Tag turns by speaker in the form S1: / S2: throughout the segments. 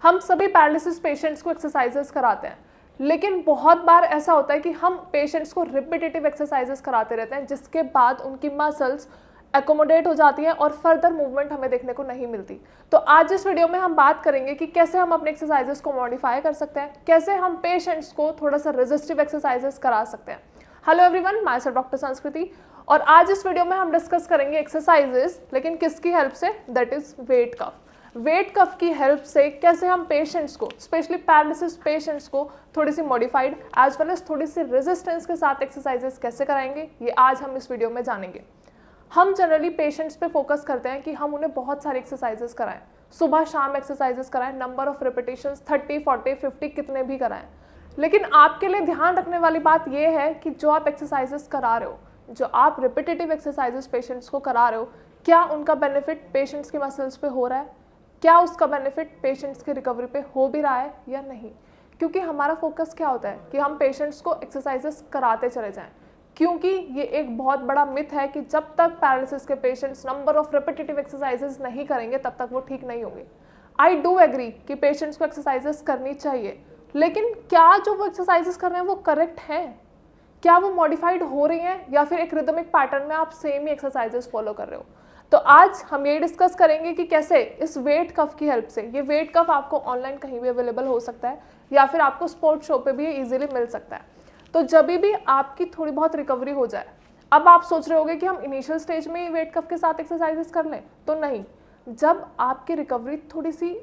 S1: हम सभी paralysis patients को एक्सरसाइजेस कराते हैं, लेकिन बहुत बार ऐसा होता है कि हम पेशेंट्स को रिपीटेटिव एक्सरसाइजेस कराते रहते हैं, जिसके बाद उनकी मसल्स एकोमोडेट हो जाती है और फर्दर मूवमेंट हमें देखने को नहीं मिलती। तो आज इस वीडियो में हम बात करेंगे कि कैसे हम अपने एक्सरसाइजेस को मॉडिफाई कर सकते हैं, कैसे हम पेशेंट्स को थोड़ा सा रेजिस्टिव एक्सरसाइजेस करा सकते हैं। Hello everyone, my self doctor संस्कृति, और आज इस वीडियो में हम डिस्कस करेंगे एक्सरसाइजेस, लेकिन किसकी हेल्प से? That is wet cuff. Wet cuff की हेल्प से कैसे हम पेशेंट्स को, स्पेशली पैरालिसिस पेशेंट्स को थोड़ी सी मॉडिफाइड एज वेल एज थोड़ी सी रेजिस्टेंस के साथ एक्सरसाइजेस कैसे कराएंगे, ये आज हम इस वीडियो में जानेंगे। हम जनरली पेशेंट्स पे फोकस करते हैं कि हम उन्हें बहुत सारे एक्सरसाइजेस कराएं, सुबह शाम एक्सरसाइजेस कराएं, नंबर ऑफ रिपीटेशंस 30, 40, 50 कितने भी कराएं। लेकिन आपके लिए ध्यान रखने वाली बात यह है कि जो आप एक्सरसाइजेस करा रहे हो, जो आप रिपीटेटिव एक्सरसाइजेस पेशेंट्स को करा रहे हो, क्या उनका बेनिफिट पेशेंट्स के मसल्स पे हो रहा है, क्या उसका बेनिफिट पेशेंट्स की रिकवरी पे हो भी रहा है या नहीं। क्योंकि हमारा फोकस क्या होता है कि हम पेशेंट्स को एक्सरसाइजेस कराते चले जाएं, क्योंकि ये एक बहुत बड़ा मिथ है कि जब तक पैरालिसिस के patients number of repetitive exercises नहीं करेंगे तब तक वो ठीक नहीं होंगे। आई डू एग्री कि पेशेंट्स को एक्सरसाइजेस करनी चाहिए, लेकिन क्या जो वो एक्सरसाइजेस कर रहे हैं वो करेक्ट हैं? क्या वो मॉडिफाइड हो रही हैं या फिर एक रिदमिक पैटर्न में आप सेम ही एक्सरसाइजेस फॉलो कर रहे हो? तो आज हम ये डिस्कस करेंगे कि कैसे इस वेट कफ की हेल्प से, ये वेट कफ आपको ऑनलाइन कहीं भी अवेलेबल हो सकता है या फिर आपको स्पोर्ट्स शो पे भी इजीली मिल सकता है। तो जब भी आपकी थोड़ी बहुत रिकवरी हो जाए, अब आप सोच रहे होगे कि हम इनिशियल स्टेज में ही वेट कफ के साथ एक्सरसाइजेस कर लें, तो नहीं। जब आपकी रिकवरी थोड़ी सी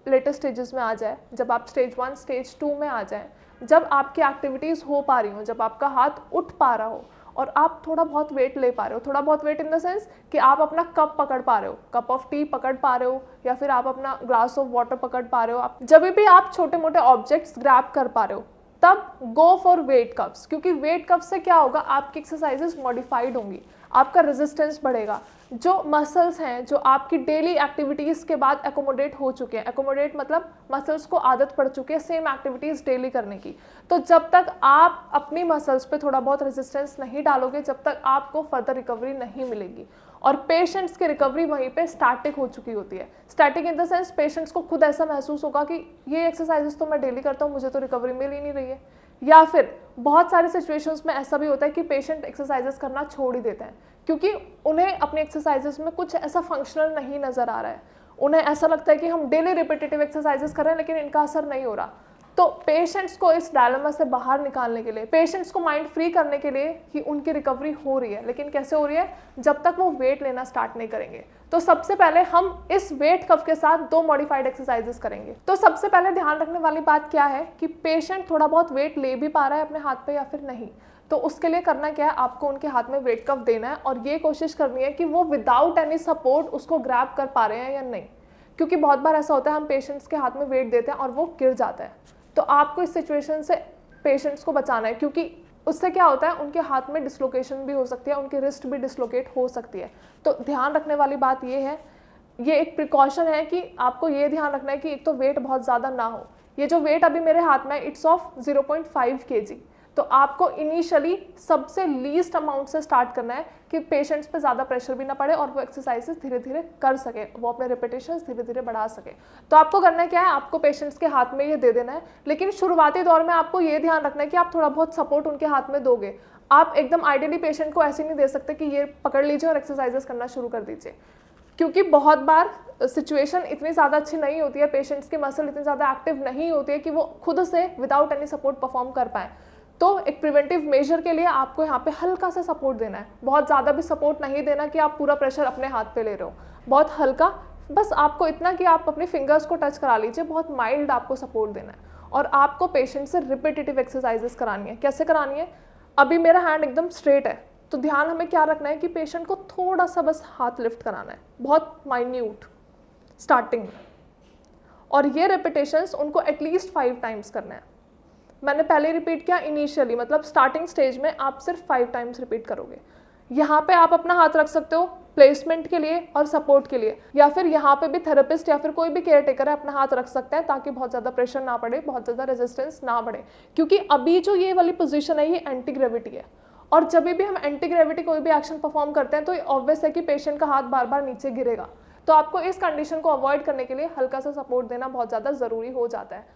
S1: लेटर स्टेजेस में आ जाए, जब आप स्टेज 1, स्टेज 2 में आ जाए, जब आपकी एक्टिविटीज़ हो पा रही हो, जब आपका हाथ उठ पा रहा हो और आप थोड़ा बहुत वेट ले पा रहे हो, थोड़ा बहुत वेट इन द सेंस कि आप अपना कप पकड़ पा रहे हो, कप ऑफ टी पकड़ पा रहे हो, या फिर आप अपना ग्लास ऑफ वाटर पकड़ पा रहे हो, आप जब भी आप छोटे मोटे ऑब्जेक्ट्स ग्रैब कर पा रहे हो, तब गो फॉर वेट कफ्स। क्योंकि वेट कफ से क्या होगा, आपकी एक्सरसाइजेस मॉडिफाइड होंगी, आपका रेजिस्टेंस बढ़ेगा, जो मसल्स हैं जो आपकी डेली एक्टिविटीज़ के बाद एकोमोडेट हो चुके हैं, एकोमोडेट मतलब मसल्स को आदत पड़ चुकी है सेम एक्टिविटीज़ डेली करने की। तो जब तक आप अपनी मसल्स पे थोड़ा बहुत रेजिस्टेंस नहीं डालोगे, जब तक आपको फर्दर रिकवरी नहीं मिलेगी। और पेशेंट्स की रिकवरी वहीं पे स्टैटिक हो चुकी होती है। Static in the sense patients को खुद ऐसा महसूस होगा कि ये एक्सरसाइजेस तो मैं डेली करता हूँ, मुझे तो रिकवरी मिल ही नहीं रही है। या फिर बहुत सारे सिचुएशंस में ऐसा भी होता है कि पेशेंट एक्सरसाइजेस करना छोड़ ही देते हैं, क्योंकि उन्हें अपनी एक्सरसाइजेस में कुछ ऐसा फंक्शनल नहीं नज़र आ रहा है। उन्हें ऐसा लगता है कि हम डेली रिपीटेटिव एक्सरसाइजेस कर रहे हैं लेकिन इनका असर नहीं हो रहा। तो पेशेंट्स को इस डायलेमा से बाहर निकालने के लिए, पेशेंट्स को माइंड फ्री करने के लिए कि उनकी रिकवरी हो रही है, लेकिन कैसे हो रही है? जब तक वो वेट लेना स्टार्ट नहीं करेंगे। तो सबसे पहले हम इस वेट कफ के साथ 2 मॉडिफाइड एक्सरसाइजेस करेंगे। तो सबसे पहले ध्यान रखने वाली बात क्या है कि पेशेंट थोड़ा बहुत वेट ले भी पा रहा है अपने हाथ पे या फिर नहीं। तो उसके लिए करना क्या है, आपको उनके हाथ में वेट कफ देना है और ये कोशिश करनी है कि वो विदाउट एनी सपोर्ट उसको ग्रैब कर पा रहे हैं या नहीं। क्योंकि बहुत बार ऐसा होता है हम पेशेंट्स के हाथ में वेट देते हैं और वो गिर जाता है। तो आपको इस सिचुएशन से पेशेंट्स को बचाना है, क्योंकि उससे क्या होता है, उनके हाथ में डिसलोकेशन भी हो सकती है, उनकी रिस्ट भी डिसलोकेट हो सकती है। तो ध्यान रखने वाली बात ये है, ये एक प्रिकॉशन है कि आपको ये ध्यान रखना है कि एक तो वेट बहुत ज़्यादा ना हो। ये जो वेट अभी मेरे हाथ में इट्स ऑफ 0.5 kg। तो आपको इनिशियली सबसे लीस्ट अमाउंट से स्टार्ट करना है कि पेशेंट्स पे ज़्यादा प्रेशर भी ना पड़े और वो एक्सरसाइजेस धीरे धीरे कर सके, वो अपने रिपीटेशंस धीरे धीरे बढ़ा सके। तो आपको करना क्या है, आपको पेशेंट्स के हाथ में ये दे देना है, लेकिन शुरुआती दौर में आपको ये ध्यान रखना है कि आप थोड़ा बहुत सपोर्ट उनके हाथ में दोगे। आप एकदम आइडियली पेशेंट को ऐसे नहीं दे सकते कि ये पकड़ लीजिए और एक्सरसाइजेस करना शुरू कर दीजिए, क्योंकि बहुत बार सिचुएशन इतनी ज़्यादा अच्छी नहीं होती है, पेशेंट्स की मसल इतनी ज़्यादा एक्टिव नहीं होती है कि वो खुद से विदाउट एनी सपोर्ट परफॉर्म कर पाएँ। तो एक प्रिवेंटिव मेजर के लिए आपको यहाँ पे हल्का सा सपोर्ट देना है, बहुत ज़्यादा भी सपोर्ट नहीं देना कि आप पूरा प्रेशर अपने हाथ पे ले रहे हो, बहुत हल्का, बस आपको इतना कि आप अपने फिंगर्स को टच करा लीजिए, बहुत माइल्ड आपको सपोर्ट देना है। और आपको पेशेंट से रिपीटेटिव एक्सरसाइजेस करानी है। कैसे करानी है? अभी मेरा हैंड एकदम स्ट्रेट है, तो ध्यान हमें क्या रखना है कि पेशेंट को थोड़ा सा बस हाथ लिफ्ट कराना है, बहुत माइन्यूट स्टार्टिंग में, और ये रिपीटेशंस उनको एटलीस्ट 5 टाइम्स करना है। मैंने पहले रिपीट किया इनिशियली, मतलब स्टार्टिंग स्टेज में आप सिर्फ 5 टाइम्स रिपीट करोगे। यहाँ पे आप अपना हाथ रख सकते हो प्लेसमेंट के लिए और सपोर्ट के लिए, या फिर यहाँ पे भी थेरेपिस्ट या फिर कोई भी केयर टेकर है अपना हाथ रख सकता है, ताकि बहुत ज़्यादा प्रेशर ना पड़े, बहुत ज़्यादा रेजिस्टेंस ना बढ़े। क्योंकि अभी जो ये वाली पोजीशन है ये एंटी ग्रेविटी है, और जब भी हम एंटी ग्रेविटी कोई भी एक्शन परफॉर्म करते हैं तो ये ऑब्वियस है कि पेशेंट का हाथ बार बार नीचे गिरेगा। तो आपको इस कंडीशन को अवॉइड करने के लिए हल्का सा सपोर्ट देना बहुत ज़्यादा ज़रूरी हो जाता है।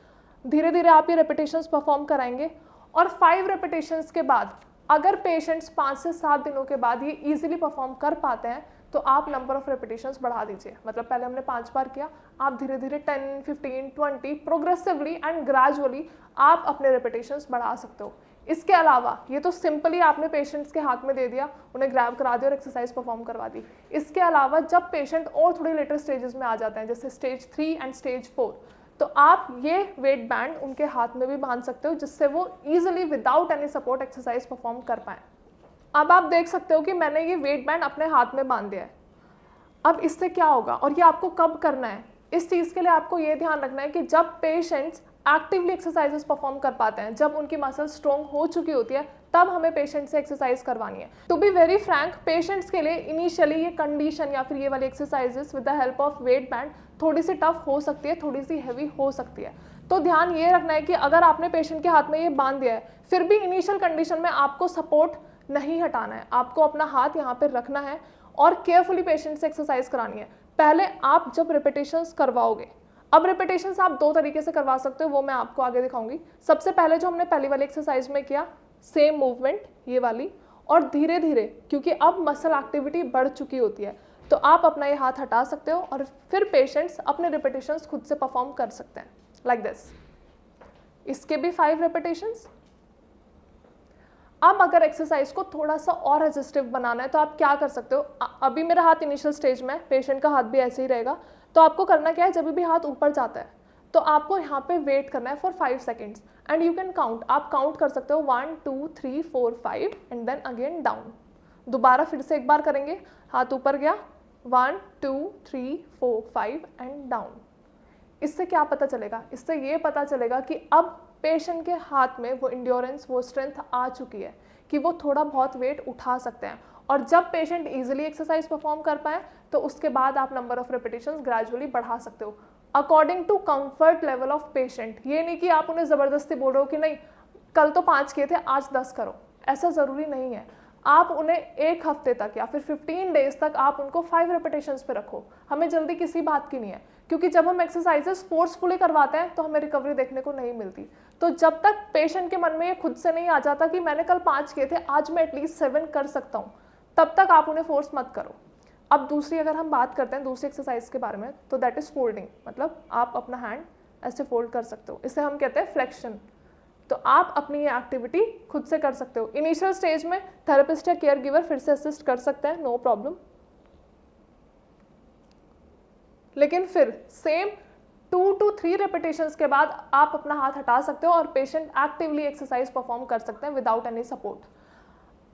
S1: धीरे धीरे आप ये रेपिटेशंस परफॉर्म कराएंगे और 5 रेपिटेशंस के बाद अगर पेशेंट्स 5 से 7 दिनों के बाद ये इजीली परफॉर्म कर पाते हैं तो आप नंबर ऑफ रेपिटेशंस बढ़ा दीजिए। मतलब पहले हमने 5 बार किया, आप धीरे धीरे 10, 15, 20 प्रोग्रेसिवली एंड ग्रेजुअली आप अपने रेपिटेशंस बढ़ा सकते हो। इसके अलावा ये तो सिंपली आपने पेशेंट्स के हाथ में दे दिया, उन्हें ग्रैब करा दिया और एक्सरसाइज परफॉर्म करवा दी। इसके अलावा जब पेशेंट और थोड़े लेटर स्टेजेस में आ जाते हैं जैसे स्टेज 3 एंड स्टेज 4, तो आप ये वेट बैंड उनके हाथ में भी बांध सकते हो जिससे वो easily without any support exercise perform कर पाए। अब आप देख सकते हो कि मैंने ये वेट बैंड अपने हाथ में बांध दिया है। अब इससे क्या होगा और ये आपको कब करना है, इस चीज़ के लिए आपको ये ध्यान रखना है कि जब पेशेंट्स एक्टिवली एक्सरसाइजेस परफॉर्म कर पाते हैं, जब उनकी मसल स्ट्रॉन्ग हो चुकी होती है, तब हमें पेशेंट से एक्सरसाइज करवानी है। To be very frank, patients के लिए इनिशियली ये कंडीशन या फिर ये वाली exercises with the help of weight band थोड़ी सी टफ हो सकती है, थोड़ी सी हैवी हो सकती है। तो ध्यान ये रखना है कि अगर आपने पेशेंट के हाथ में ये बांध दिया है, फिर भी इनिशियल कंडीशन में आपको सपोर्ट नहीं हटाना है, आपको अपना हाथ यहाँ पर रखना है और केयरफुली पेशेंट से एक्सरसाइज करानी है। पहले आप जब रिपीटेशंस करवाओगे, अब रिपीटेशंस आप 2 तरीके से करवा सकते हो, वो मैं आपको आगे दिखाऊंगी। सबसे पहले जो हमने पहली वाली एक्सरसाइज में किया, सेम मूवमेंट ये वाली, और धीरे धीरे क्योंकि अब मसल एक्टिविटी बढ़ चुकी होती है तो आप अपना ये हाथ हटा सकते हो और फिर पेशेंट्स अपने रिपीटेशंस खुद से परफॉर्म कर सकते हैं लाइक दिस। इसके भी 5 रिपीटेशंस। अब अगर एक्सरसाइज को थोड़ा सा और रेजिस्टिव बनाना है तो आप क्या कर सकते हो, अभी मेरा हाथ इनिशियल स्टेज में, पेशेंट का हाथ भी ऐसे ही रहेगा, तो आपको करना क्या है, जब भी हाथ ऊपर जाता है तो आपको यहाँ पे वेट करना है for 5 seconds and you can count. आप काउंट कर सकते हो 1 2 3 4 5 एंड देन अगेन डाउन। दोबारा फिर से एक बार करेंगे, हाथ ऊपर गया, 1 2 3 4 5 एंड डाउन। इससे क्या पता चलेगा, इससे ये पता चलेगा कि अब पेशेंट के हाथ में वो इंड्योरेंस, वो स्ट्रेंथ आ चुकी है कि वो थोड़ा बहुत वेट उठा सकते हैं। और जब पेशेंट इजीली एक्सरसाइज परफॉर्म कर पाए तो उसके बाद आप नंबर ऑफ रेपिटेशंस ग्रेजुअली बढ़ा सकते हो according to comfort level of patient. ये नहीं कि आप उन्हें ज़बरदस्ती बोल रहे हो कि नहीं कल तो 5 किए थे आज 10 करो, ऐसा ज़रूरी नहीं है। आप उन्हें 1 हफ्ते तक या फिर 15 डेज तक आप उनको 5 रेपिटेशंस पे रखो। हमें जल्दी किसी बात की नहीं है, क्योंकि जब हम एक्सरसाइजेस फोर्सफुली करवाते हैं तो हमें रिकवरी देखने को नहीं मिलती। तो जब तक पेशेंट के मन में ये खुद से नहीं आ जाता कि मैंने कल 5 किए थे आज मैं एटलीस्ट 7 कर सकता हूँ, तब तक आप उन्हें फोर्स मत करो। अब दूसरी अगर हम बात करते हैं दूसरी एक्सरसाइज के बारे में, तो दैट इज़ फोल्डिंग। मतलब आप अपना हैंड ऐसे फोल्ड कर सकते हो, इसे हम कहते हैं फ्लेक्शन। तो आप अपनी ये एक्टिविटी खुद से कर सकते हो। इनिशियल स्टेज में थेरेपिस्ट या केयर गिवर फिर से असिस्ट कर सकते हैं, नो प्रॉब्लम। लेकिन फिर सेम 2 to 3 रेपिटेशंस के बाद आप अपना हाथ हटा सकते हो और पेशेंट एक्टिवली एक्सरसाइज परफॉर्म कर सकते हैं विदाउट एनी सपोर्ट।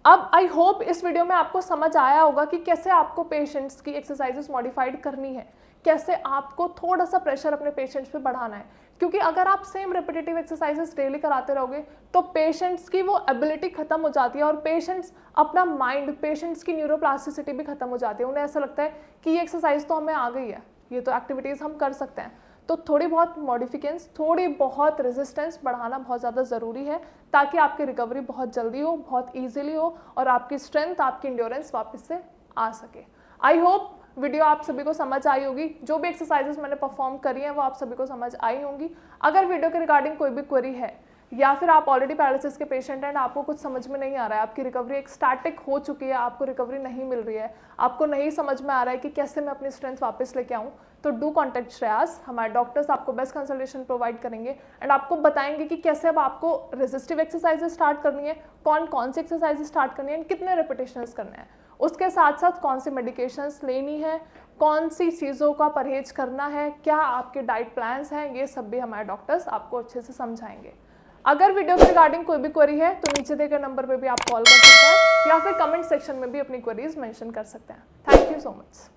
S1: अब आई होप इस वीडियो में आपको समझ आया होगा कि कैसे आपको पेशेंट्स की एक्सरसाइजेस मॉडिफाइड करनी है, कैसे आपको थोड़ा सा प्रेशर अपने पेशेंट्स पे बढ़ाना है। क्योंकि अगर आप सेम रिपीटेटिव एक्सरसाइजेस डेली कराते रहोगे तो पेशेंट्स की वो एबिलिटी खत्म हो जाती है और पेशेंट्स अपना माइंड, पेशेंट्स की न्यूरोप्लास्टिसिटी भी खत्म हो जाती है। उन्हें ऐसा लगता है कि ये एक्सरसाइज तो हमें आ गई है, ये तो एक्टिविटीज़ हम कर सकते हैं। तो थोड़ी बहुत मॉडिफिकेशंस, थोड़ी बहुत रेजिस्टेंस बढ़ाना बहुत ज़्यादा ज़रूरी है ताकि आपकी रिकवरी बहुत जल्दी हो, बहुत ईजिली हो और आपकी स्ट्रेंथ, आपकी इंड्योरेंस वापस से आ सके। आई होप वीडियो आप सभी को समझ आई होगी। जो भी एक्सरसाइजेस मैंने परफॉर्म करी हैं वो आप सभी को समझ आई होंगी। अगर वीडियो के रिगार्डिंग कोई भी क्वेरी है या फिर आप ऑलरेडी पैरालिसिस के पेशेंट हैं, आपको कुछ समझ में नहीं आ रहा है, आपकी रिकवरी एक स्टैटिक हो चुकी है, आपको रिकवरी नहीं मिल रही है, आपको नहीं समझ में आ रहा है कि कैसे मैं अपनी स्ट्रेंथ वापस लेके आऊँ, तो डू कॉन्टैक्ट श्रेयास। हमारे डॉक्टर्स आपको बेस्ट कंसल्टेशन प्रोवाइड करेंगे एंड आपको बताएंगे कि कैसे अब आपको रेजिस्टिव एक्सरसाइजेस स्टार्ट करनी है, कौन कौन सी एक्सरसाइजेस स्टार्ट करनी है, कितने रेपिटेशंस करने हैं, उसके साथ साथ कौन सी मेडिकेशंस लेनी है, कौन सी चीज़ों का परहेज करना है, क्या आपके डाइट प्लान्स हैं, ये सब भी हमारे डॉक्टर्स आपको अच्छे से समझाएंगे। अगर वीडियो के रिगार्डिंग कोई भी क्वेरी है तो नीचे दिए गए नंबर पे भी आप कॉल कर सकते हैं या फिर कमेंट सेक्शन में भी अपनी क्वेरीज मेंशन कर सकते हैं। Thank you so much.